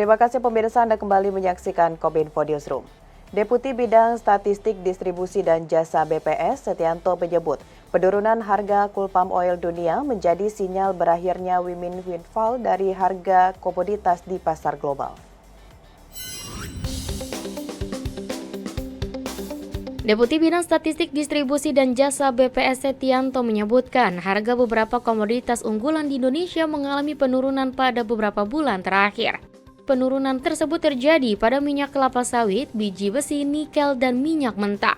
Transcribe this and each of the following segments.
Terima kasih pemirsa, Anda kembali menyaksikan Kominfo Newsroom. Deputi Bidang Statistik Distribusi dan Jasa BPS Setianto menyebut penurunan harga crude palm oil dunia menjadi sinyal berakhirnya windfall dari harga komoditas di pasar global. Deputi Bidang Statistik Distribusi dan Jasa BPS Setianto menyebutkan harga beberapa komoditas unggulan di Indonesia mengalami penurunan pada beberapa bulan terakhir. Penurunan tersebut terjadi pada minyak kelapa sawit, biji besi, nikel, dan minyak mentah.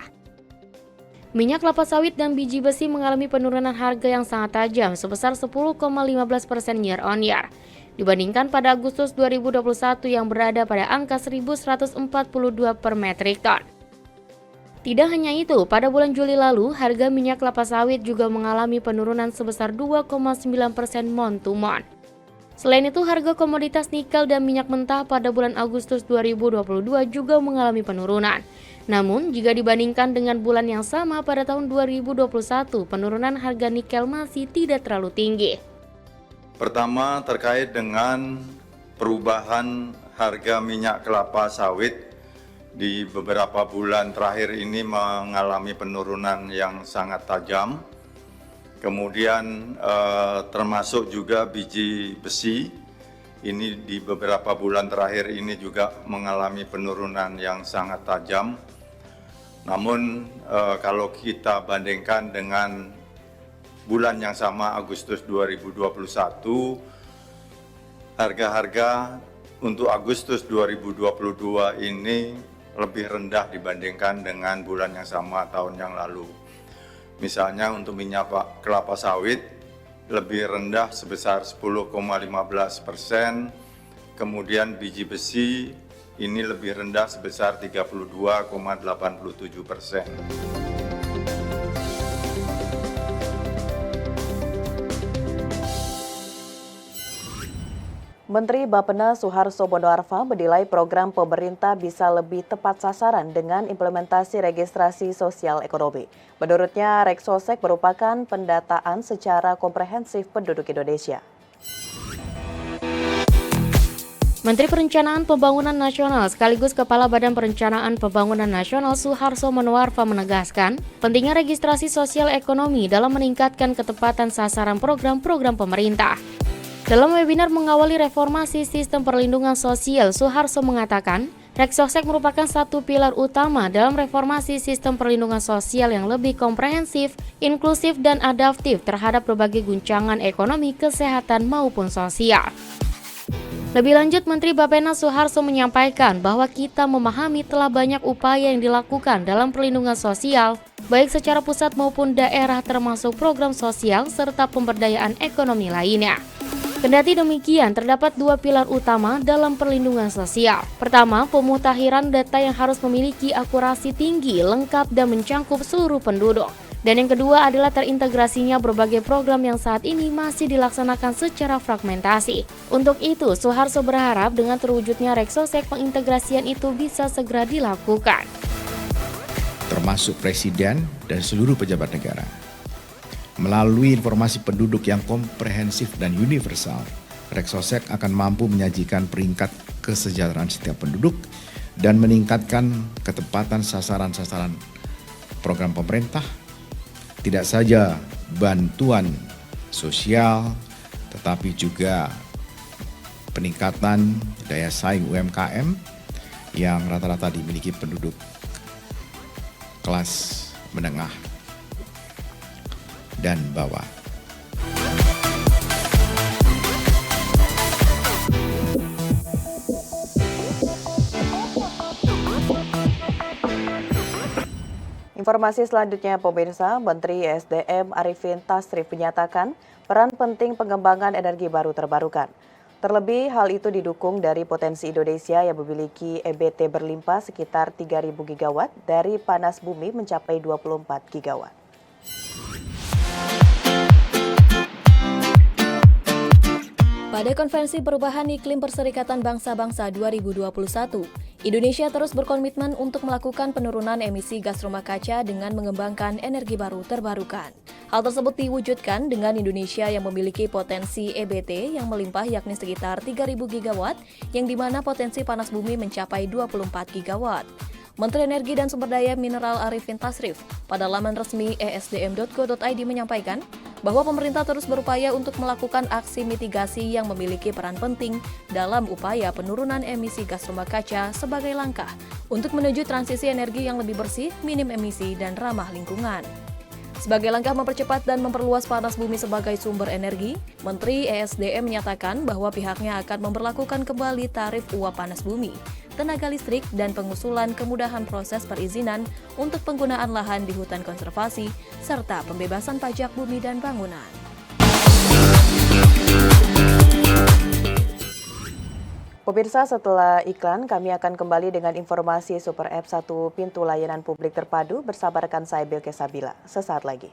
Minyak kelapa sawit dan biji besi mengalami penurunan harga yang sangat tajam sebesar 10,15% year on year. Dibandingkan pada Agustus 2021 yang berada pada angka 1.142 per metrik ton. Tidak hanya itu, pada bulan Juli lalu, harga minyak kelapa sawit juga mengalami penurunan sebesar 2,9% month to month. Selain itu, harga komoditas nikel dan minyak mentah pada bulan Agustus 2022 juga mengalami penurunan. Namun, jika dibandingkan dengan bulan yang sama pada tahun 2021, penurunan harga nikel masih tidak terlalu tinggi. Pertama, terkait dengan perubahan harga minyak kelapa sawit di beberapa bulan terakhir ini mengalami penurunan yang sangat tajam. Kemudian termasuk juga biji besi, ini di beberapa bulan terakhir ini juga mengalami penurunan yang sangat tajam. Namun kalau kita bandingkan dengan bulan yang sama Agustus 2021, harga-harga untuk Agustus 2022 ini lebih rendah dibandingkan dengan bulan yang sama tahun yang lalu. Misalnya untuk minyak kelapa sawit lebih rendah sebesar 10,15%, kemudian biji besi ini lebih rendah sebesar 32,87%. Menteri Bappenas Suharso Monoarfa menilai program pemerintah bisa lebih tepat sasaran dengan implementasi registrasi sosial ekonomi. Menurutnya, Reksosek merupakan pendataan secara komprehensif penduduk Indonesia. Menteri Perencanaan Pembangunan Nasional sekaligus Kepala Badan Perencanaan Pembangunan Nasional Suharso Monoarfa menegaskan pentingnya registrasi sosial ekonomi dalam meningkatkan ketepatan sasaran program-program pemerintah. Dalam webinar mengawali reformasi sistem perlindungan sosial, Suharso mengatakan, Reksosek merupakan satu pilar utama dalam reformasi sistem perlindungan sosial yang lebih komprehensif, inklusif, dan adaptif terhadap berbagai guncangan ekonomi, kesehatan, maupun sosial. Lebih lanjut, Menteri Bappenas Suharso menyampaikan bahwa kita memahami telah banyak upaya yang dilakukan dalam perlindungan sosial, baik secara pusat maupun daerah termasuk program sosial serta pemberdayaan ekonomi lainnya. Kendati demikian, terdapat dua pilar utama dalam perlindungan sosial. Pertama, pemutakhiran data yang harus memiliki akurasi tinggi, lengkap, dan mencangkup seluruh penduduk. Dan yang kedua adalah terintegrasinya berbagai program yang saat ini masih dilaksanakan secara fragmentasi. Untuk itu, Suharso berharap dengan terwujudnya Reksosek, pengintegrasian itu bisa segera dilakukan. Termasuk Presiden dan seluruh pejabat negara. Melalui informasi penduduk yang komprehensif dan universal, Reksosek akan mampu menyajikan peringkat kesejahteraan setiap penduduk dan meningkatkan ketepatan sasaran-sasaran program pemerintah, tidak saja bantuan sosial, tetapi juga peningkatan daya saing UMKM yang rata-rata dimiliki penduduk kelas menengah dan bawah. Informasi selanjutnya, pemirsa, Menteri SDM Arifin Tasrif menyatakan peran penting pengembangan energi baru terbarukan. Terlebih, hal itu didukung dari potensi Indonesia yang memiliki EBT berlimpah sekitar 3.000 gigawatt dari panas bumi mencapai 24 gigawatt. Pada Konferensi Perubahan Iklim Perserikatan Bangsa-Bangsa 2021 Indonesia terus berkomitmen untuk melakukan penurunan emisi gas rumah kaca dengan mengembangkan energi baru terbarukan. Hal tersebut diwujudkan dengan Indonesia yang memiliki potensi EBT yang melimpah yakni sekitar 3.000 gigawatt, yang dimana potensi panas bumi mencapai 24 gigawatt. Menteri Energi dan Sumber Daya Mineral Arifin Tasrif pada laman resmi esdm.go.id menyampaikan bahwa pemerintah terus berupaya untuk melakukan aksi mitigasi yang memiliki peran penting dalam upaya penurunan emisi gas rumah kaca sebagai langkah untuk menuju transisi energi yang lebih bersih, minim emisi, dan ramah lingkungan. Sebagai langkah mempercepat dan memperluas panas bumi sebagai sumber energi, Menteri ESDM menyatakan bahwa pihaknya akan memberlakukan kembali tarif uap panas bumi, tenaga listrik, dan pengusulan kemudahan proses perizinan untuk penggunaan lahan di hutan konservasi, serta pembebasan pajak bumi dan bangunan. Pemirsa, setelah iklan, kami akan kembali dengan informasi Super App 1 pintu layanan publik terpadu bersama rekan saya Bilke Sabila. Sesaat lagi.